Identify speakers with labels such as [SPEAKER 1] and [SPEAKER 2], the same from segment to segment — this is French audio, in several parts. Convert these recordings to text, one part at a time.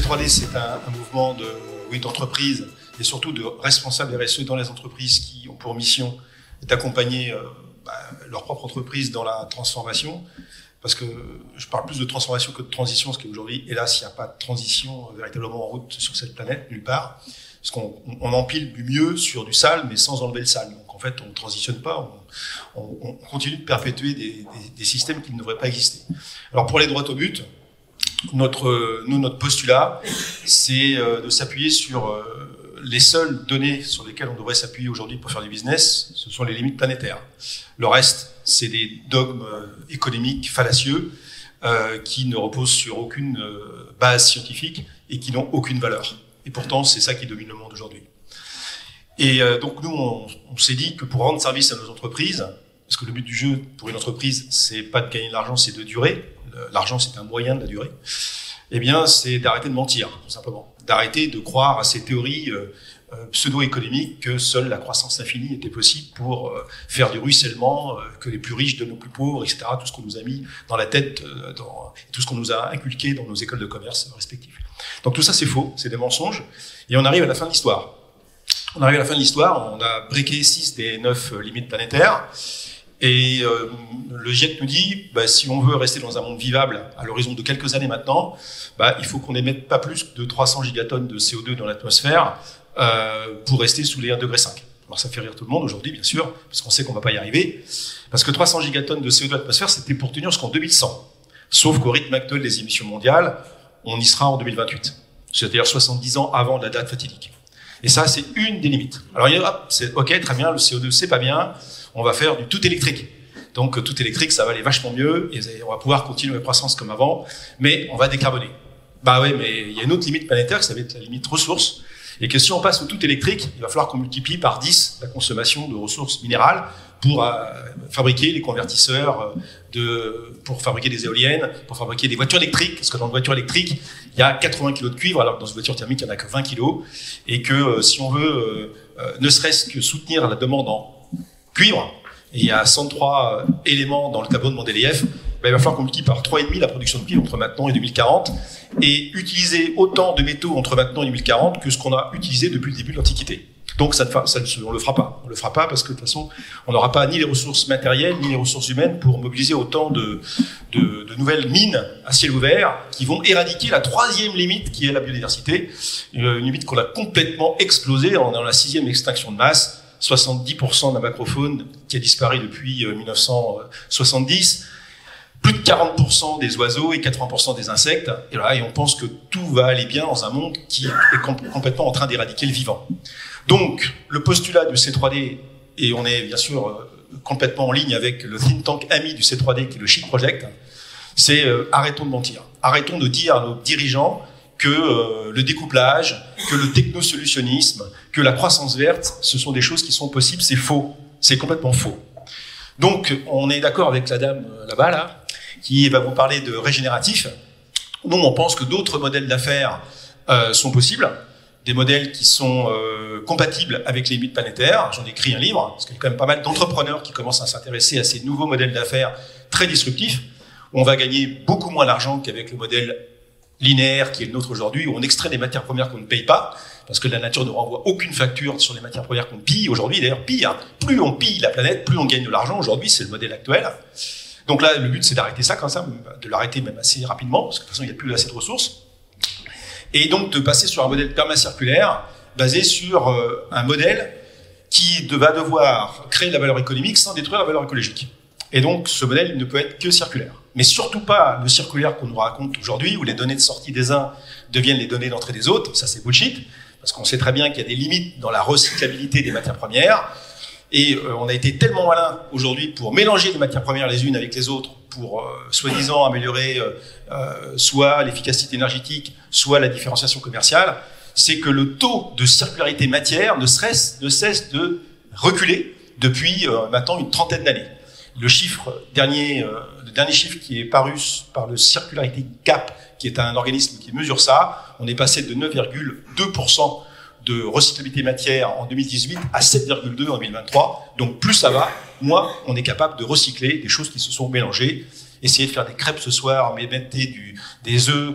[SPEAKER 1] C3D, c'est un mouvement d'entreprise et surtout de responsables RSE dans les entreprises qui ont pour mission d'accompagner leur propre entreprise dans la transformation. Parce que je parle plus de transformation que de transition, parce qu'aujourd'hui, hélas, il n'y a pas de transition véritablement en route sur cette planète, nulle part. Parce qu'on empile du mieux sur du sale, mais sans enlever le sale. Donc en fait, on ne transitionne pas, on continue de perpétuer des systèmes qui ne devraient pas exister. Alors pour aller droit au but, notre postulat, c'est de s'appuyer sur les seules données sur lesquelles on devrait s'appuyer aujourd'hui pour faire du business, ce sont les limites planétaires. Le reste, c'est des dogmes économiques fallacieux qui ne reposent sur aucune base scientifique et qui n'ont aucune valeur. Et pourtant, c'est ça qui domine le monde aujourd'hui. Et donc nous, on s'est dit que pour rendre service à nos entreprises, parce que le but du jeu pour une entreprise, c'est pas de gagner de l'argent, c'est de durer. L'argent, c'est un moyen de la durée. Eh bien, c'est d'arrêter de mentir, tout simplement. D'arrêter de croire à ces théories pseudo-économiques que seule la croissance infinie était possible pour faire du ruissellement, que les plus riches donnent aux plus pauvres, etc. Tout ce qu'on nous a mis dans la tête, tout ce qu'on nous a inculqué dans nos écoles de commerce respectives. Donc tout ça, c'est faux, c'est des mensonges. Et on arrive à la fin de l'histoire. On arrive à la fin de l'histoire, on a briqué 6 des 9 limites planétaires. Et le GIEC nous dit, si on veut rester dans un monde vivable à l'horizon de quelques années maintenant, il faut qu'on émette pas plus de 300 gigatonnes de CO2 dans l'atmosphère pour rester sous les 1,5 degré. Alors ça fait rire tout le monde aujourd'hui, bien sûr, parce qu'on sait qu'on va pas y arriver. Parce que 300 gigatonnes de CO2 dans l'atmosphère, c'était pour tenir jusqu'en 2100. Sauf qu'au rythme actuel des émissions mondiales, on y sera en 2028. C'est-à-dire 70 ans avant la date fatidique. Et ça, c'est une des limites. Alors, c'est OK, très bien, le CO2, c'est pas bien. On va faire du tout électrique. Donc, tout électrique, ça va aller vachement mieux et on va pouvoir continuer la croissance comme avant, mais on va décarboner. Oui, mais il y a une autre limite planétaire, ça va être la limite ressources. Et que si on passe au tout électrique, il va falloir qu'on multiplie par 10 la consommation de ressources minérales pour fabriquer les convertisseurs, pour fabriquer des éoliennes, pour fabriquer des voitures électriques, parce que dans une voiture électrique, il y a 80 kg de cuivre, alors que dans une voiture thermique, il n'y en a que 20 kg, et que si on veut ne serait-ce que soutenir la demande en cuivre, et il y a 103 éléments dans le tableau de Mendeleïev, il va falloir qu'on multiplie par 3,5 la production de cuivre entre maintenant et 2040, et utiliser autant de métaux entre maintenant et 2040 que ce qu'on a utilisé depuis le début de l'Antiquité. Donc on le fera pas. On le fera pas parce que de toute façon, on n'aura pas ni les ressources matérielles ni les ressources humaines pour mobiliser autant de nouvelles mines à ciel ouvert qui vont éradiquer la 3e limite qui est la biodiversité, une limite qu'on a complètement explosée dans la 6e extinction de masse. 70% de la macrofaune qui a disparu depuis 1970, plus de 40% des oiseaux et 80% des insectes, et on pense que tout va aller bien dans un monde qui est complètement en train d'éradiquer le vivant. Donc, le postulat du C3D, et on est bien sûr complètement en ligne avec le think tank ami du C3D qui est le Shift Project, c'est arrêtons de mentir. Arrêtons de dire à nos dirigeants que le découplage, que le technosolutionnisme, que la croissance verte, ce sont des choses qui sont possibles, c'est faux. C'est complètement faux. Donc, on est d'accord avec la dame là-bas, là, qui va vous parler de régénératif. Nous, on pense que d'autres modèles d'affaires sont possibles, des modèles qui sont compatibles avec les limites planétaires. J'en ai écrit un livre, parce qu'il y a quand même pas mal d'entrepreneurs qui commencent à s'intéresser à ces nouveaux modèles d'affaires très disruptifs, où on va gagner beaucoup moins d'argent qu'avec le modèle linéaire qui est le nôtre aujourd'hui, où on extrait des matières premières qu'on ne paye pas, parce que la nature ne renvoie aucune facture sur les matières premières qu'on pille aujourd'hui. D'ailleurs, pire, plus on pille la planète, plus on gagne de l'argent. Aujourd'hui, c'est le modèle actuel. Donc là, le but, c'est d'arrêter ça comme ça, de l'arrêter même assez rapidement, parce que de toute façon, il n'y a plus assez de ressources. Et donc, de passer sur un modèle permacirculaire, basé sur un modèle qui va devoir créer de la valeur économique sans détruire la valeur écologique. Et donc, ce modèle il ne peut être que circulaire. Mais surtout pas le circulaire qu'on nous raconte aujourd'hui, où les données de sortie des uns deviennent les données d'entrée des autres. Ça, c'est bullshit, parce qu'on sait très bien qu'il y a des limites dans la recyclabilité des matières premières. Et on a été tellement malin aujourd'hui pour mélanger les matières premières les unes avec les autres, pour soi-disant améliorer soit l'efficacité énergétique, soit la différenciation commerciale, c'est que le taux de circularité matière ne cesse de reculer depuis maintenant une trentaine d'années. Le dernier chiffre qui est paru par le Circularity Gap, qui est un organisme qui mesure ça, on est passé de 9,2% de recyclabilité matière en 2018 à 7,2% en 2023. Donc plus ça va, moins on est capable de recycler des choses qui se sont mélangées. essayez de faire des crêpes ce soir, mais mettez des œufs,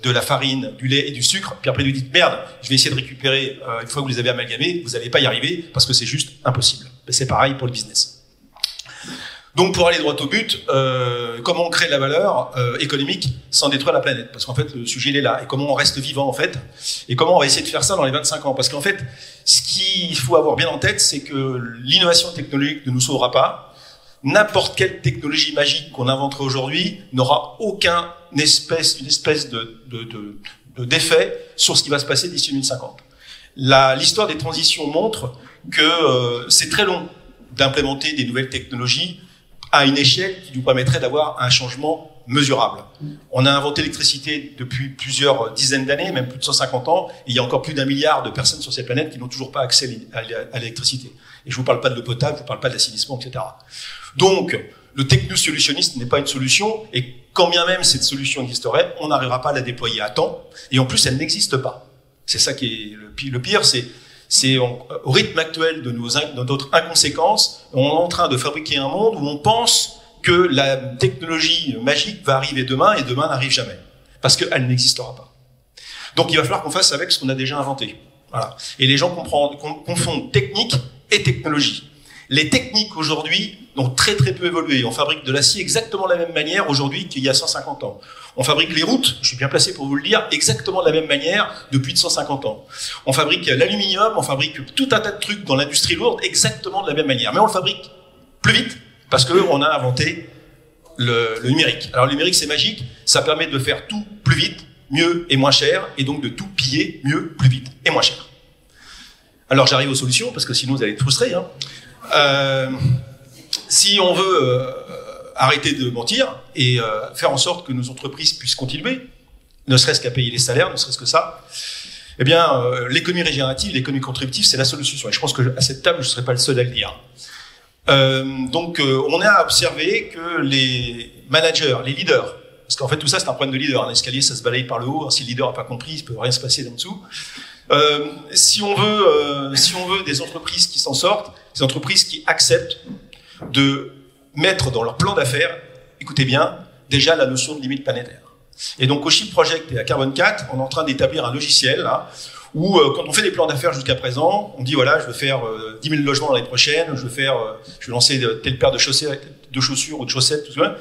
[SPEAKER 1] de la farine, du lait et du sucre, puis après vous dites merde, je vais essayer de récupérer une fois que vous les avez amalgamés, vous n'allez pas y arriver parce que c'est juste impossible. C'est pareil pour le business. Donc pour aller droit au but, comment on crée de la valeur économique sans détruire la planète? Parce qu'en fait le sujet il est là. Et comment on reste vivant en fait? Et comment on va essayer de faire ça dans les 25 ans? Parce qu'en fait, ce qu'il faut avoir bien en tête, c'est que l'innovation technologique ne nous sauvera pas. N'importe quelle technologie magique qu'on inventerait aujourd'hui n'aura une espèce d'effet sur ce qui va se passer d'ici 2050. L'histoire des transitions montre que c'est très long d'implémenter des nouvelles technologies à une échelle qui nous permettrait d'avoir un changement mesurable. On a inventé l'électricité depuis plusieurs dizaines d'années, même plus de 150 ans, et il y a encore plus d'1 milliard de personnes sur cette planète qui n'ont toujours pas accès à l'électricité. Et je vous parle pas de l'eau potable, je vous parle pas de l'assainissement, etc. Donc, le techno-solutionniste n'est pas une solution, et quand bien même cette solution existerait, on n'arrivera pas à la déployer à temps, et en plus, elle n'existe pas. C'est ça qui est le pire, c'est au rythme actuel de notre inconséquence, on est en train de fabriquer un monde où on pense que la technologie magique va arriver demain, et demain n'arrive jamais. Parce qu'elle n'existera pas. Donc il va falloir qu'on fasse avec ce qu'on a déjà inventé. Voilà. Et les gens confondent technique et technologie. Les techniques aujourd'hui ont très très peu évolué. On fabrique de l'acier exactement de la même manière aujourd'hui qu'il y a 150 ans. On fabrique les routes, je suis bien placé pour vous le dire, exactement de la même manière depuis de 150 ans. On fabrique l'aluminium, on fabrique tout un tas de trucs dans l'industrie lourde exactement de la même manière. Mais on le fabrique plus vite parce qu'on a inventé le numérique. Alors le numérique c'est magique, ça permet de faire tout plus vite, mieux et moins cher, et donc de tout piller mieux, plus vite et moins cher. Alors j'arrive aux solutions, parce que sinon vous allez être frustrés. Si on veut arrêter de mentir et faire en sorte que nos entreprises puissent continuer, ne serait-ce qu'à payer les salaires, ne serait-ce que ça, eh bien, l'économie régénérative, l'économie contributive, c'est la solution. Et je pense qu'à cette table, je ne serai pas le seul à le dire. Donc, on a observé que les managers, les leaders, parce qu'en fait, tout ça, c'est un problème de leader. L'escalier, ça se balaye par le haut. Si le leader n'a pas compris, il ne peut rien se passer en dessous. Si on veut des entreprises qui s'en sortent, des entreprises qui acceptent de mettre dans leur plan d'affaires, écoutez bien, déjà la notion de limite planétaire. Et donc au Chip Project et à Carbon 4, on est en train d'établir un logiciel là, où quand on fait des plans d'affaires jusqu'à présent, on dit voilà, je veux faire 10 000 logements l'année prochaine, je vais lancer telle paire de chaussures ou de chaussettes, tout ça.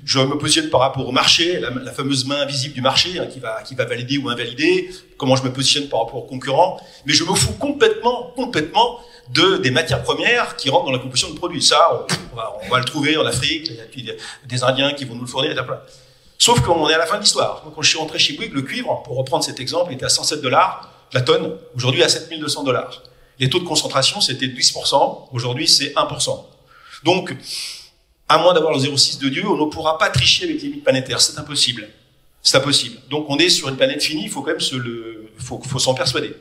[SPEAKER 1] Je me positionne par rapport au marché, la fameuse main invisible du marché qui va valider ou invalider, comment je me positionne par rapport aux concurrents, mais je me fous complètement des matières premières qui rentrent dans la composition de produits. Ça, on va le trouver en Afrique, il y a des Indiens qui vont nous le fournir, etc. Sauf qu'on est à la fin de l'histoire. Quand je suis rentré chez Bouygues, le cuivre, pour reprendre cet exemple, était à 107 $ la tonne, aujourd'hui à 7 200 $. Les taux de concentration, c'était 10%, aujourd'hui c'est 1%. Donc, à moins d'avoir le 0,6 de Dieu, on ne pourra pas tricher avec les limites planétaires, c'est impossible. C'est impossible. Donc on est sur une planète finie, il faut quand même faut s'en persuader.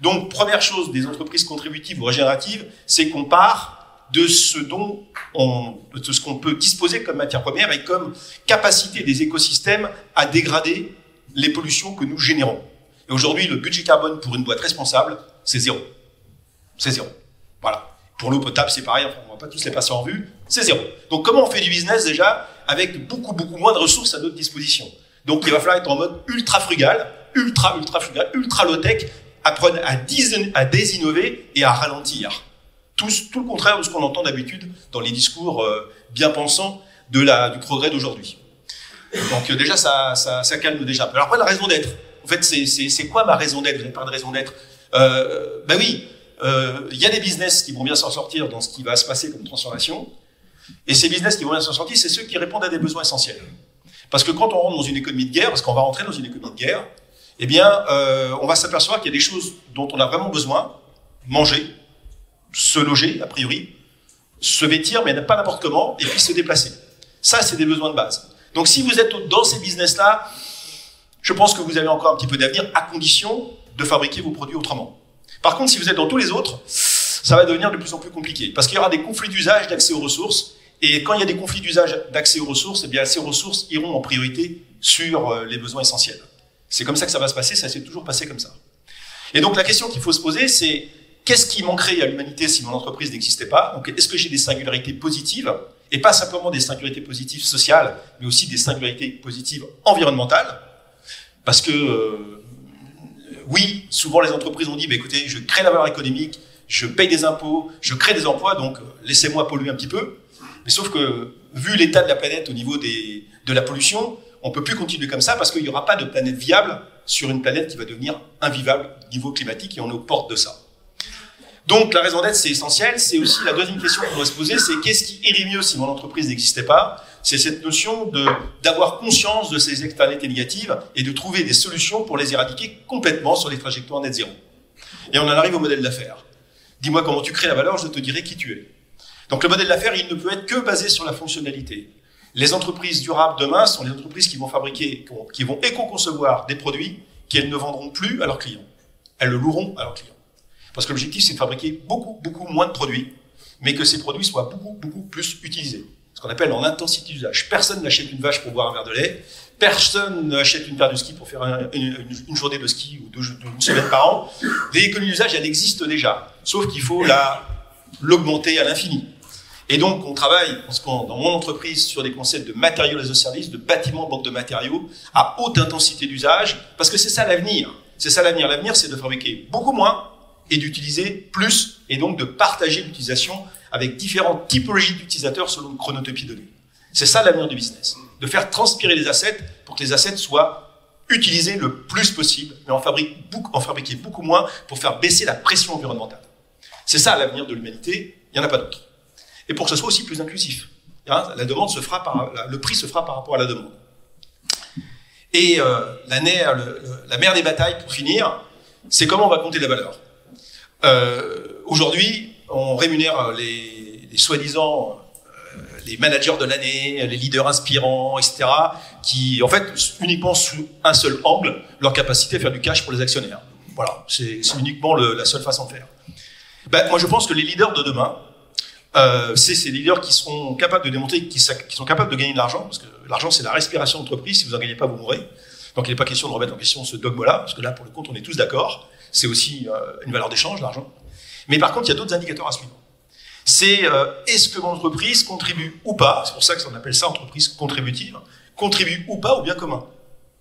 [SPEAKER 1] Donc première chose des entreprises contributives ou régénératives, c'est qu'on part de ce qu'on peut disposer comme matière première et comme capacité des écosystèmes à dégrader les pollutions que nous générons. Et aujourd'hui, le budget carbone pour une boîte responsable, c'est 0. C'est 0. Voilà. Pour l'eau potable, c'est pareil, enfin, on ne va pas tous les passer en vue, c'est 0. Donc comment on fait du business déjà avec beaucoup moins de ressources à notre disposition? Donc il va falloir être en mode ultra frugal, ultra low-tech, apprendre à désinnover et à ralentir. Tout le contraire de ce qu'on entend d'habitude dans les discours bien pensants du progrès d'aujourd'hui. Donc déjà, ça calme déjà. Alors après, la raison d'être. En fait, c'est quoi ma raison d'être? Vous n'avez pas de raison d'être. Ben oui, il y a des business qui vont bien s'en sortir dans ce qui va se passer comme transformation. Et ces business qui vont bien s'en sortir, c'est ceux qui répondent à des besoins essentiels. Parce que quand on rentre dans une économie de guerre, parce qu'on va rentrer dans une économie de guerre, eh bien, on va s'apercevoir qu'il y a des choses dont on a vraiment besoin. Manger, se loger, a priori, se vêtir, mais pas n'importe comment, et puis se déplacer. Ça, c'est des besoins de base. Donc si vous êtes dans ces business-là, je pense que vous avez encore un petit peu d'avenir, à condition de fabriquer vos produits autrement. Par contre, si vous êtes dans tous les autres, ça va devenir de plus en plus compliqué. Parce qu'il y aura des conflits d'usage d'accès aux ressources. Et quand il y a des conflits d'usage d'accès aux ressources, eh bien, ces ressources iront en priorité sur les besoins essentiels. C'est comme ça que ça va se passer, ça s'est toujours passé comme ça. Et donc la question qu'il faut se poser, c'est qu'est-ce qui manquerait à l'humanité si mon entreprise n'existait pas? Donc est-ce que j'ai des singularités positives? et pas simplement des singularités positives sociales, mais aussi des singularités positives environnementales, parce que oui, souvent les entreprises ont dit, bah, écoutez, je crée la valeur économique, je paye des impôts, je crée des emplois, donc laissez-moi polluer un petit peu. Mais sauf que, vu l'état de la planète au niveau de la pollution, on peut plus continuer comme ça parce qu'il n'y aura pas de planète viable sur une planète qui va devenir invivable au niveau climatique et on est aux portes de ça. Donc la raison d'être, c'est essentiel. C'est aussi la deuxième question qu'on doit se poser, c'est qu'est-ce qui irait mieux si mon entreprise n'existait pas? C'est cette notion d'avoir conscience de ces externalités négatives et de trouver des solutions pour les éradiquer complètement sur les trajectoires net zéro. Et on en arrive au modèle d'affaires. Dis-moi comment tu crées la valeur, je te dirai qui tu es. Donc le modèle d'affaires, il ne peut être que basé sur la fonctionnalité. Les entreprises durables demain sont les entreprises qui vont fabriquer, qui vont éco-concevoir des produits qu'elles ne vendront plus à leurs clients. Elles le loueront à leurs clients. Parce que l'objectif, c'est de fabriquer beaucoup moins de produits, mais que ces produits soient beaucoup plus utilisés. Ce qu'on appelle en intensité d'usage. Personne n'achète une vache pour boire un verre de lait. Personne n'achète une paire de ski pour faire une journée de ski ou une semaine par an. L'économie d'usage, elle existe déjà. Sauf qu'il faut l'augmenter à l'infini. Et donc, on travaille, dans mon entreprise, sur des concepts de matériaux as a service, de bâtiments, banques de matériaux, à haute intensité d'usage, parce que c'est ça l'avenir. C'est ça l'avenir. L'avenir, c'est de fabriquer beaucoup moins et d'utiliser plus, et donc de partager l'utilisation avec différentes typologies d'utilisateurs selon une chronotopie donnée. C'est ça l'avenir du business. De faire transpirer les assets pour que les assets soient utilisés le plus possible, mais en fabriquer beaucoup moins pour faire baisser la pression environnementale. C'est ça l'avenir de l'humanité, il n'y en a pas d'autre. Et pour que ce soit aussi plus inclusif. La demande se fera le prix se fera par rapport à la demande. Et la mère des batailles, pour finir, c'est comment on va compter la valeur. Aujourd'hui, on rémunère les soi-disant les managers de l'année, les leaders inspirants, etc., qui, en fait, uniquement sous un seul angle, leur capacité à faire du cash pour les actionnaires. Voilà, c'est uniquement la seule façon de faire. Moi, je pense que les leaders de demain, c'est ces leaders qui seront capables de démontrer, qui sont capables de gagner de l'argent, parce que l'argent, c'est la respiration d'entreprise. Si vous n'en gagnez pas, vous mourrez. Donc, il n'est pas question de remettre en question ce dogme-là, parce que là, pour le compte, on est tous d'accord. C'est aussi une valeur d'échange, l'argent. Mais par contre, il y a d'autres indicateurs à suivre. C'est est-ce que mon entreprise contribue ou pas, c'est pour ça qu'on appelle ça entreprise contributive, contribue ou pas au bien commun.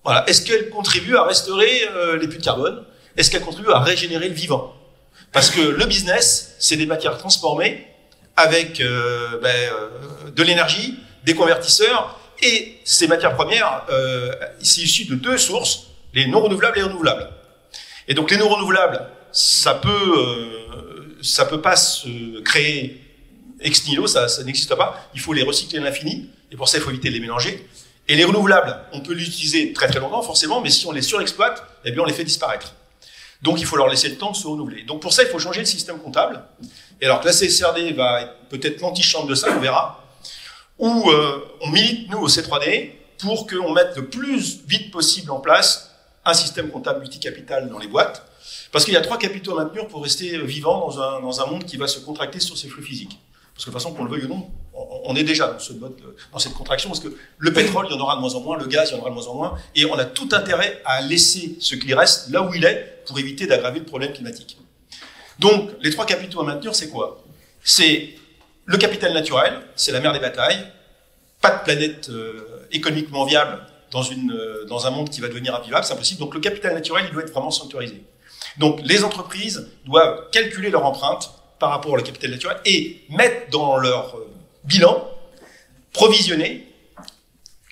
[SPEAKER 1] Voilà. Est-ce qu'elle contribue à restaurer les puits de carbone? Est-ce qu'elle contribue à régénérer le vivant? Parce que le business, c'est des matières transformées avec de l'énergie, des convertisseurs, et ces matières premières, c'est issu de deux sources, les non renouvelables et les renouvelables. Et donc les non renouvelables, ça peut pas se créer ex nihilo, ça n'existe pas. Il faut les recycler à l'infini, et pour ça il faut éviter de les mélanger. Et les renouvelables, on peut les utiliser très longtemps forcément, mais si on les surexploite, eh bien on les fait disparaître. Donc il faut leur laisser le temps de se renouveler. Donc pour ça il faut changer le système comptable. Et alors que la CSRD va être peut-être l'antichambre de ça, on verra. Où on milite nous au C3D pour qu'on mette le plus vite possible en place un système comptable multicapital dans les boîtes. Parce qu'il y a 3 capitaux à maintenir pour rester vivant dans un monde qui va se contracter sur ses flux physiques. Parce que de toute façon, qu'on le veuille ou non, on est déjà dans cette contraction, parce que le pétrole, il y en aura de moins en moins, le gaz, il y en aura de moins en moins, et on a tout intérêt à laisser ce qui reste là où il est pour éviter d'aggraver le problème climatique. Donc, les 3 capitaux à maintenir, c'est quoi? C'est le capital naturel, c'est la mère des batailles, pas de planète économiquement viable dans un monde qui va devenir invivable, c'est impossible. Donc le capital naturel, il doit être vraiment sanctuarisé. Donc les entreprises doivent calculer leur empreinte par rapport au capital naturel et mettre dans leur bilan, provisionner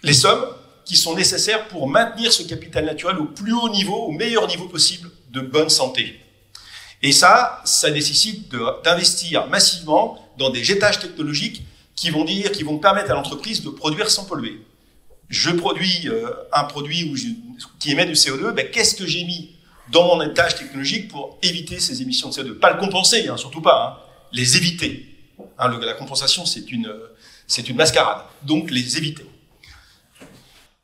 [SPEAKER 1] les sommes qui sont nécessaires pour maintenir ce capital naturel au plus haut niveau, au meilleur niveau possible de bonne santé. Et ça nécessite d'investir massivement dans des jetages technologiques qui vont permettre à l'entreprise de produire sans polluer. Je produis un produit qui émet du CO2, qu'est-ce que j'ai mis dans mon étage technologique pour éviter ces émissions de CO2? Pas le compenser, surtout pas, les éviter. La compensation, c'est une mascarade, donc les éviter.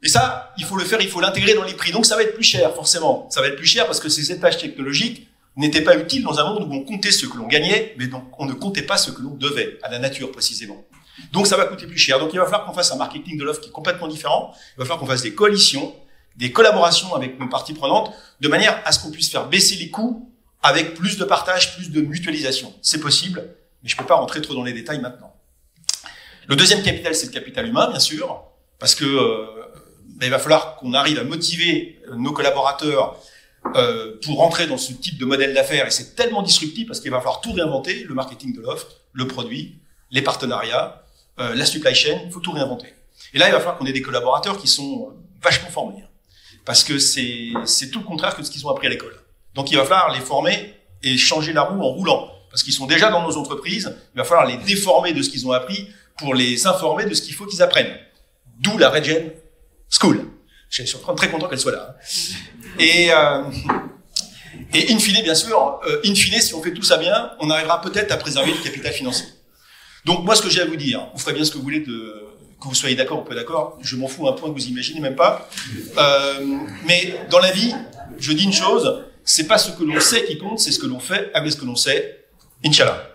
[SPEAKER 1] Et ça, il faut le faire, il faut l'intégrer dans les prix. Donc ça va être plus cher, forcément. Ça va être plus cher parce que ces étages technologiques n'étaient pas utiles dans un monde où on comptait ce que l'on gagnait, mais donc on ne comptait pas ce que l'on devait, à la nature précisément. Donc ça va coûter plus cher. Donc il va falloir qu'on fasse un marketing de l'offre qui est complètement différent. Il va falloir qu'on fasse des coalitions, des collaborations avec nos parties prenantes, de manière à ce qu'on puisse faire baisser les coûts avec plus de partage, plus de mutualisation. C'est possible, mais je ne peux pas rentrer trop dans les détails maintenant. Le deuxième capital, c'est le capital humain, bien sûr, parce que il va falloir qu'on arrive à motiver nos collaborateurs pour rentrer dans ce type de modèle d'affaires, et c'est tellement disruptif parce qu'il va falloir tout réinventer, le marketing de l'offre, le produit, les partenariats, la supply chain, il faut tout réinventer. Et là, il va falloir qu'on ait des collaborateurs qui sont vachement formés, parce que c'est tout le contraire que ce qu'ils ont appris à l'école. Donc il va falloir les former et changer la roue en roulant, parce qu'ils sont déjà dans nos entreprises, il va falloir les déformer de ce qu'ils ont appris pour les informer de ce qu'il faut qu'ils apprennent. D'où la Regen School. Je suis très content qu'elle soit là. Et in fine, bien sûr, si on fait tout ça bien, on arrivera peut-être à préserver le capital financier. Donc moi, ce que j'ai à vous dire, vous ferez bien ce que vous voulez, que vous soyez d'accord ou pas d'accord, je m'en fous un point que vous imaginez même pas. Mais dans la vie, je dis une chose, c'est pas ce que l'on sait qui compte, c'est ce que l'on fait avec ce que l'on sait. Inch'Allah.